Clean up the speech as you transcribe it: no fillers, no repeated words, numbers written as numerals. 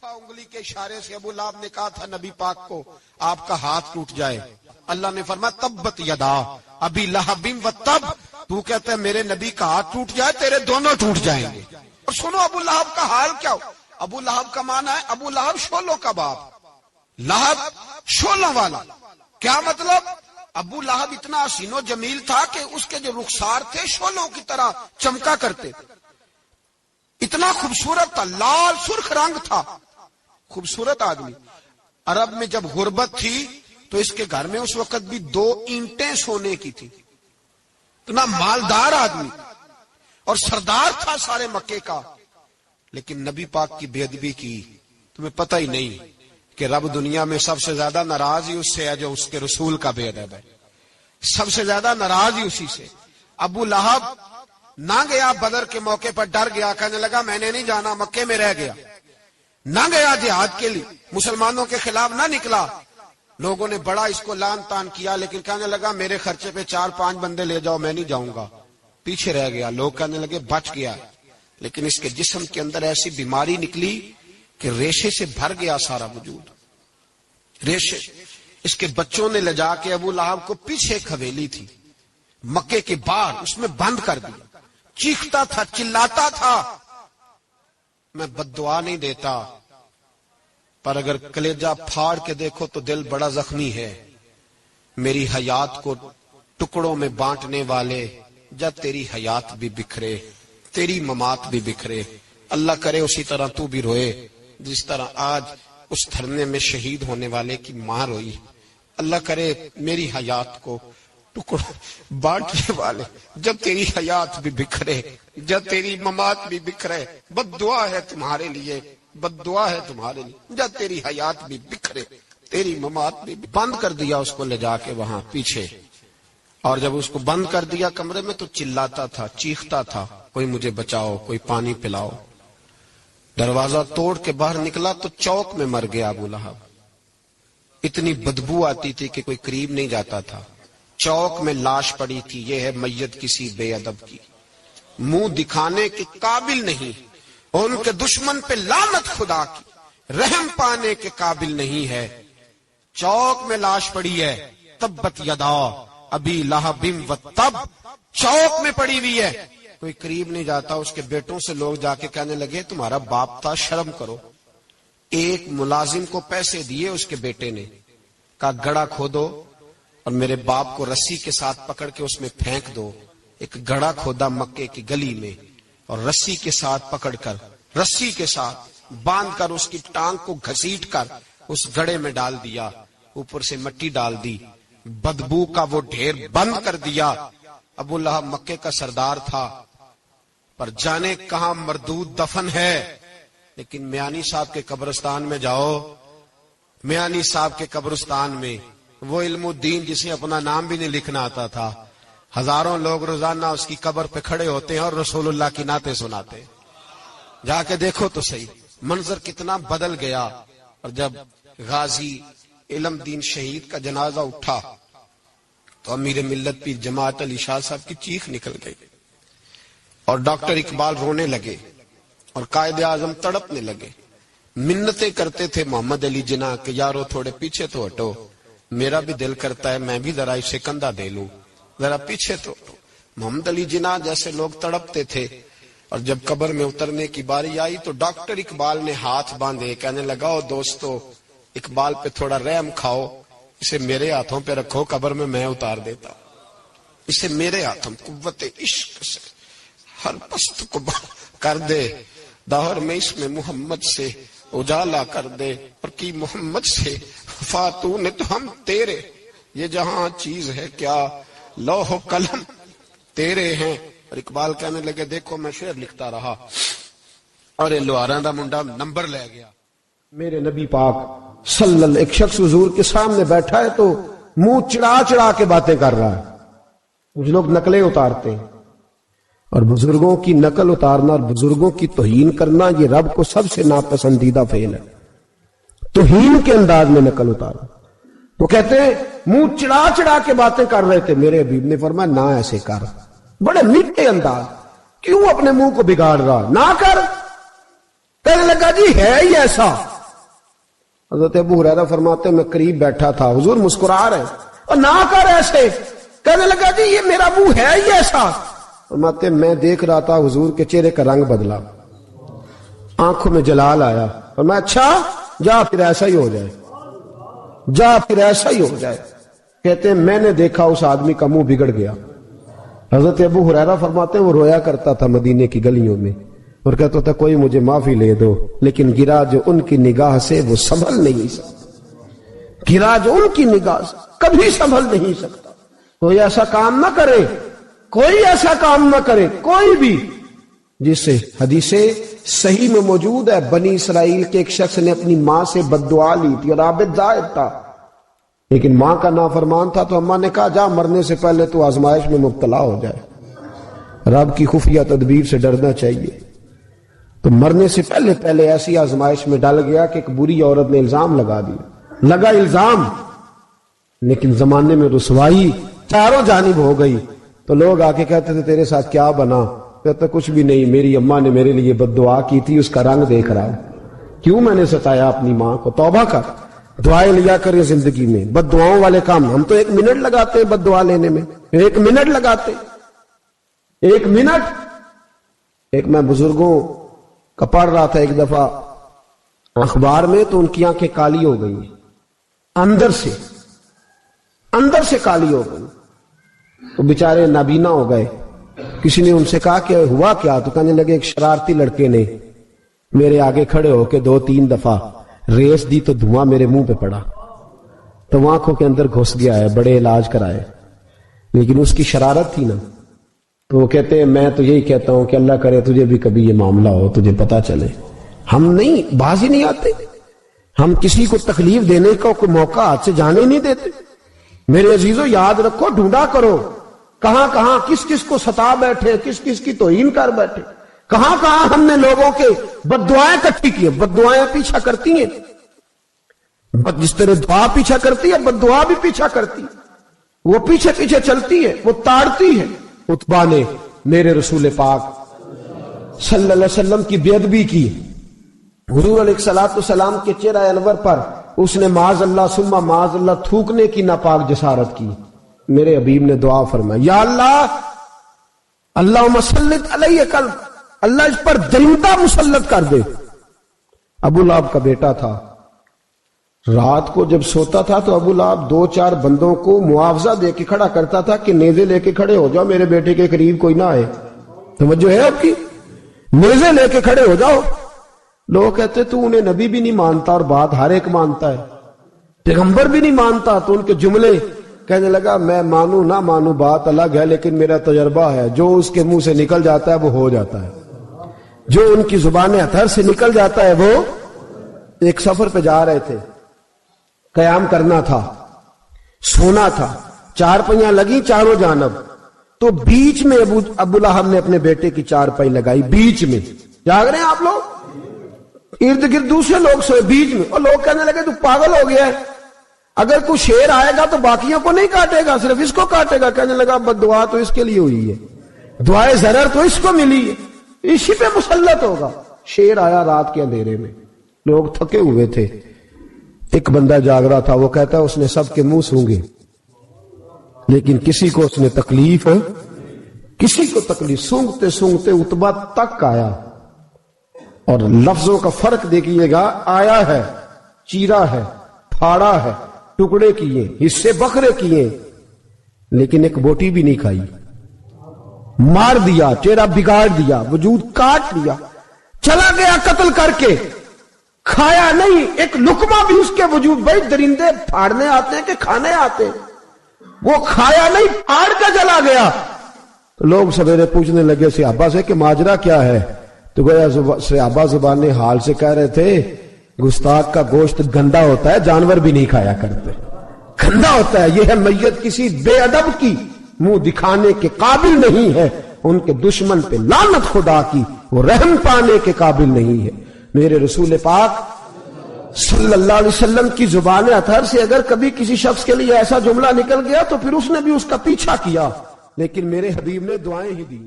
دفعہ انگلی کے اشارے سے ابو لہب نے کہا تھا نبی پاک کو آپ کا ہاتھ ٹوٹ جائے، اللہ نے فرمایا تبت یدا ابی لہب و تب، تو کہتا ہے میرے نبی کا ہاتھ ٹوٹ جائے تیرے دونوں ٹوٹ جائیں گے۔ اور سنو ابو لہب کا حال کیا ہو۔ ابو لہب کا معنی ہے ابو لہب شولوں کا باپ، لہب شولوں والا۔ کیا مطلب؟ ابو لہب اتنا حسین و جمیل تھا کہ اس کے جو رخسار تھے شولوں کی طرح چمکا کرتے تھے، اتنا خوبصورت تھا، لال سرخ رنگ تھا، خوبصورت آدمی۔ عرب میں جب غربت تھی تو اس کے گھر میں اس وقت بھی 2 اینٹیں سونے کی تھی، اتنا مالدار آدمی اور سردار تھا سارے مکے کا۔ لیکن نبی پاک کی بے ادبی کی، تمہیں پتہ ہی نہیں کہ رب دنیا میں سب سے زیادہ ناراض ہی اس سے ہے جو اس کے رسول کا بے ادب ہے، سب سے زیادہ ناراض ہی اسی سے۔ ابو لہب نہ گیا بدر کے موقع پر، ڈر گیا، کہنے لگا میں نے نہیں جانا، مکے میں رہ گیا، نہ گیا جہاد کے لیے، مسلمانوں کے خلاف نہ نکلا۔ لوگوں نے بڑا اس کو لان تان کیا، لیکن کہنے لگا میرے خرچے پہ 4-5 بندے لے جاؤ، میں نہیں جاؤں گا، پیچھے رہ گیا۔ لوگ کہنے لگے بچ گیا، لیکن اس کے جسم کے اندر ایسی بیماری نکلی کہ ریشے سے بھر گیا سارا وجود، ریشے۔ اس کے بچوں نے لے جا کے ابو لہب کو پیچھے ایک حویلی تھی مکے کے باہر، اس میں بند کر دیا، چیختا تھا، چلاتا تھا، میں بد دعا نہیں دیتا، پر اگر کلیجہ پھاڑ کے دیکھو تو دل بڑا زخمی ہے، میری حیات کو ٹکڑوں میں بانٹنے والے، جب تیری حیات بھی بکھرے تیری ممات بھی بکھرے۔ اللہ کرے اسی طرح تو بھی روئے جس طرح آج اس دھرنے میں شہید ہونے والے کی ماں روئی۔ اللہ کرے میری حیات کو ٹکڑوں بانٹنے والے، جب تیری حیات بھی بکھرے جب تیری ممات بھی بکھرے۔ بد دعا ہے تمہارے لیے، بد دعا ہے تمہارے لیے، جب تیری حیات بھی بکھرے تیری ممات بھی۔ بند کر دیا اس کو لے جا کے وہاں پیچھے، اور جب اس کو بند کر دیا کمرے میں تو چلاتا تھا، چیختا تھا، کوئی مجھے بچاؤ، کوئی پانی پلاؤ۔ دروازہ توڑ کے باہر نکلا تو چوک میں مر گیا ابو لہب، اتنی بدبو آتی تھی کہ کوئی قریب نہیں جاتا تھا۔ چوک میں لاش پڑی تھی، یہ ہے میت کسی بے ادب کی، منہ دکھانے کے قابل نہیں، اور ان کے دشمن پہ لعنت خدا کی، رحم پانے کے قابل نہیں ہے۔ چوک میں لاش پڑی ہے، تبت یدا ابی لہب و تب، چوک میں پڑی ہوئی ہے، کوئی قریب نہیں جاتا۔ اس کے بیٹوں سے لوگ جا کے کہنے لگے تمہارا باپ تھا، شرم کرو۔ ایک ملازم کو پیسے دیے اس کے بیٹے نے، کہا گڑھا کھودو اور میرے باپ کو رسی کے ساتھ پکڑ کے اس میں پھینک دو۔ ایک گڑھا کھودا مکے کی گلی میں، اور رسی کے ساتھ پکڑ کر، رسی کے ساتھ باندھ کر اس کی ٹانگ کو گھسیٹ کر اس گڑھے میں ڈال دیا، اوپر سے مٹی ڈال دی، بدبو کا وہ ڈھیر بند کر دیا۔ ابو لہب مکے کا سردار تھا، پر جانے کہاں مردود دفن ہے۔ لیکن میانی صاحب کے قبرستان میں جاؤ، میانی صاحب کے قبرستان میں وہ علم الدین جسے اپنا نام بھی نہیں لکھنا آتا تھا، ہزاروں لوگ روزانہ اس کی قبر پہ کھڑے ہوتے ہیں اور رسول اللہ کی نعتیں سناتے ہیں۔ جا کے دیکھو تو صحیح منظر کتنا بدل گیا۔ اور جب غازی علم دین شہید کا جنازہ اٹھا تو امیر ملت پیر جماعت علی شاہ صاحب کی چیخ نکل گئی، اور ڈاکٹر اقبال رونے لگے، اور قائد اعظم تڑپنے لگے، منتیں کرتے تھے محمد علی جناح کہ یارو تھوڑے پیچھے تو ہٹو، میرا بھی دل کرتا ہے میں بھی ذرا اسے کندھا دے لوں، ذرا پیچھے تو ہٹو۔ محمد علی جناح جیسے لوگ تڑپتے تھے، اور جب قبر میں اترنے کی باری آئی تو ڈاکٹر اقبال نے ہاتھ باندھے، کہنے لگا او دوستو اقبال پہ تھوڑا رحم کھاؤ، اسے میرے ہاتھوں پہ رکھو، قبر میں اتار دیتا، اسے میرے ہاتھوں قوت عشق سے ہر پست کو کر دے، دہر میں اس میں محمد سے اجالا کر دے، اور کی محمد سے فاتون نے تو ہم تیرے، یہ جہاں چیز ہے کیا لوح و قلم تیرے ہیں۔ اور اقبال کہنے لگے دیکھو میں شعر لکھتا رہا، اور یہ لوہاراں دا منڈا نمبر لے گیا۔ میرے نبی پاک صلی اللہ، ایک شخص حضور کے سامنے بیٹھا ہے تو منہ چڑا چڑا کے باتیں کر رہا ہے، کچھ لوگ نقلیں اتارتے ہیں، اور بزرگوں کی نقل اتارنا اور بزرگوں کی توہین کرنا یہ رب کو سب سے ناپسندیدہ فعل ہے۔ توہین کے انداز میں نقل اتارا تو کہتے ہیں منہ چڑا چڑا کے باتیں کر رہے تھے، میرے حبیب نے فرمایا نہ ایسے کر، بڑے میٹھے انداز، کیوں اپنے منہ کو بگاڑ رہا، نہ کر، کہنے لگا جی ہے ہی ایسا. حضرت ابو ہریرہ فرماتے میں قریب بیٹھا تھا, حضور مسکرا رہے اور نہ کر ایسے. کہنے لگا جی یہ میرا منہ ہے ہی ایسا. فرماتے میں دیکھ رہا تھا حضور کے چہرے کا رنگ بدلا, آنکھوں میں جلال آیا, اور میں اچھا جا پھر ایسا ہی ہو جائے, جا پھر ایسا ہی ہو جائے. کہتے ہیں میں نے دیکھا اس آدمی کا منہ بگڑ گیا. حضرت ابو ہریرہ فرماتے ہیں وہ رویا کرتا تھا مدینے کی گلیوں میں اور کہتا تھا کوئی مجھے معافی لے دو, لیکن گرا جو ان کی نگاہ سے وہ سنبھل نہیں سکتا, گرا جو ان کی نگاہ سے کبھی سنبھل نہیں سکتا. کوئی ایسا کام نہ کرے, کوئی ایسا کام نہ کرے, کوئی بھی, جس سے حدیث صحیح میں موجود ہے بنی اسرائیل کے ایک شخص نے اپنی ماں سے بد دعا لی تھی اور عابد زاہد تھا, لیکن ماں کا نافرمان تھا, تو اماں نے کہا جا مرنے سے پہلے تو آزمائش میں مبتلا ہو جائے. رب کی خفیہ تدبیر سے ڈرنا چاہیے. تو مرنے سے پہلے ایسی آزمائش میں ڈال گیا کہ ایک بری عورت نے الزام لگا دیا, لگا الزام, لیکن زمانے میں رسوائی چاروں جانب ہو گئی. تو لوگ آ کے کہتے تھے تیرے ساتھ کیا بنا؟ کہتا کچھ بھی نہیں, میری اماں نے میرے لیے بد دعا کی تھی, اس کا رنگ دیکھ رہا, کیوں میں نے ستایا اپنی ماں کو. توبہ کر, دعائیں لیا کریں زندگی میں. بد دعاؤں والے کام ہم تو 1 منٹ لگاتے ہیں بد دعا لینے میں, 1 منٹ لگاتے, 1 منٹ. ایک میں بزرگوں کا پڑھ رہا تھا ایک دفعہ اخبار میں, تو ان کی آنکھیں کالی ہو گئی, اندر سے کالی ہو گئی, تو بیچارے نابینا ہو گئے. کسی نے ان سے کہا کہ ہوا کیا؟ تو کہنے لگے ایک شرارتی لڑکے نے میرے آگے کھڑے ہو کے 2-3 دفعہ ریس دی تو دھواں میرے منہ پہ پڑا, تو آنکھوں کے اندر گھس گیا ہے, بڑے علاج کرائے, لیکن اس کی شرارت تھی نا. تو وہ کہتے ہیں میں تو یہی کہتا ہوں کہ اللہ کرے تجھے بھی کبھی یہ معاملہ ہو, تجھے پتا چلے. ہم نہیں, باز ہی نہیں آتے, ہم کسی کو تکلیف دینے کا کوئی موقع ہاتھ سے جانے نہیں دیتے. میرے عزیزو یاد رکھو, ڈھونڈا کرو کہاں کہاں کس کس کو ستا بیٹھے, کس کس کی توہین کر بیٹھے, کہاں کہاں ہم نے لوگوں کے بد دعائیں اکٹھی کی. بد دعائیں پیچھا کرتی ہیں, جس طرح دعا پیچھا کرتی ہے بد دعا بھی پیچھا کرتی, وہ پیچھے پیچھے چلتی ہے, وہ تاڑتی ہے. عتبہ نے میرے رسول پاک صلی اللہ علیہ وسلم کی بے ادبی کی. حضور علیہ الصلوۃ والسلام کے چہرہ انور پر اس نے معاذ اللہ ثم معاذ اللہ تھوکنے کی ناپاک جسارت کی. میرے حبیب نے دعا فرمائی, یا اللہ اللہم سلط علیہ کلب, اللہ اس پر درندہ مسلط کر دے. ابو لہب کا بیٹا تھا, رات کو جب سوتا تھا تو ابو لہب 2-4 بندوں کو معاوضہ دے کے کھڑا کرتا تھا کہ نیزے لے کے کھڑے ہو جاؤ, میرے بیٹے کے قریب کوئی نہ آئے. توجہ ہے آپ کی, نیزے لے کے کھڑے ہو جاؤ. لوگ کہتے تو انہیں نبی بھی نہیں مانتا اور بات ہر ایک مانتا ہے, پیغمبر بھی نہیں مانتا. تو ان کے جملے, کہنے لگا میں مانوں نہ مانوں بات الگ ہے, لیکن میرا تجربہ ہے جو اس کے منہ سے نکل جاتا ہے وہ ہو جاتا ہے, جو ان کی زبان اطہر سے نکل جاتا ہے وہ. ایک سفر پہ جا رہے تھے, قیام کرنا تھا, سونا تھا, 4 پہیاں لگی چاروں جانب, تو بیچ میں ابو لہب نے اپنے بیٹے کی 4 پائی لگائی, بیچ میں. جاگ رہے ہیں آپ لوگ؟ ارد گرد دوسرے لوگ سوئے, بیچ میں. اور لوگ کہنے لگے تو پاگل ہو گیا ہے, اگر کوئی شیر آئے گا تو باقیوں کو نہیں کاٹے گا, صرف اس کو کاٹے گا. کہنے لگا بد دعا تو اس کے لیے ہوئی ہے, دعائے ضرر تو اس کو ملی ہے, اسی پہ مسلط ہوگا. شیر آیا رات کے اندھیرے میں, لوگ تھکے ہوئے تھے, ایک بندہ جاگ رہا تھا. وہ کہتا ہے اس نے سب کے منہ سونگے, لیکن کسی کو اس نے تکلیف, کسی کو تکلیف. سونگتے سونگتے عتبہ تک آیا, اور لفظوں کا فرق دیکھیے گا, آیا ہے, چیرا ہے, پھاڑا ہے, ٹکڑے کیے, حصے بکھرے کیے, لیکن ایک بوٹی بھی نہیں کھائی. مار دیا, چہرہ بگاڑ دیا, وجود کاٹ دیا, چلا گیا قتل کر کے, کھایا نہیں ایک لقمہ بھی اس کے وجود. بھائی درندے پھاڑنے آتے ہیں کہ کھانے آتے ہیں, وہ کھایا نہیں پھاڑ کے چلا گیا. تو لوگ سویرے پوچھنے لگے صحابہ سے کہ ماجرا کیا ہے, تو گویا صحابہ زبان حال سے کہہ رہے تھے گستاخ کا گوشت گندا ہوتا ہے, جانور بھی نہیں کھایا کرتے, گندا ہوتا ہے. یہ ہے میت کسی بے ادب کی, منہ دکھانے کے قابل نہیں ہے. ان کے دشمن پہ لعنت خدا کی, وہ رحم پانے کے قابل نہیں ہے. میرے رسول پاک صلی اللہ علیہ وسلم کی زبان اطہر سے اگر کبھی کسی شخص کے لیے ایسا جملہ نکل گیا تو پھر اس نے بھی اس کا پیچھا کیا, لیکن میرے حبیب نے دعائیں ہی دی.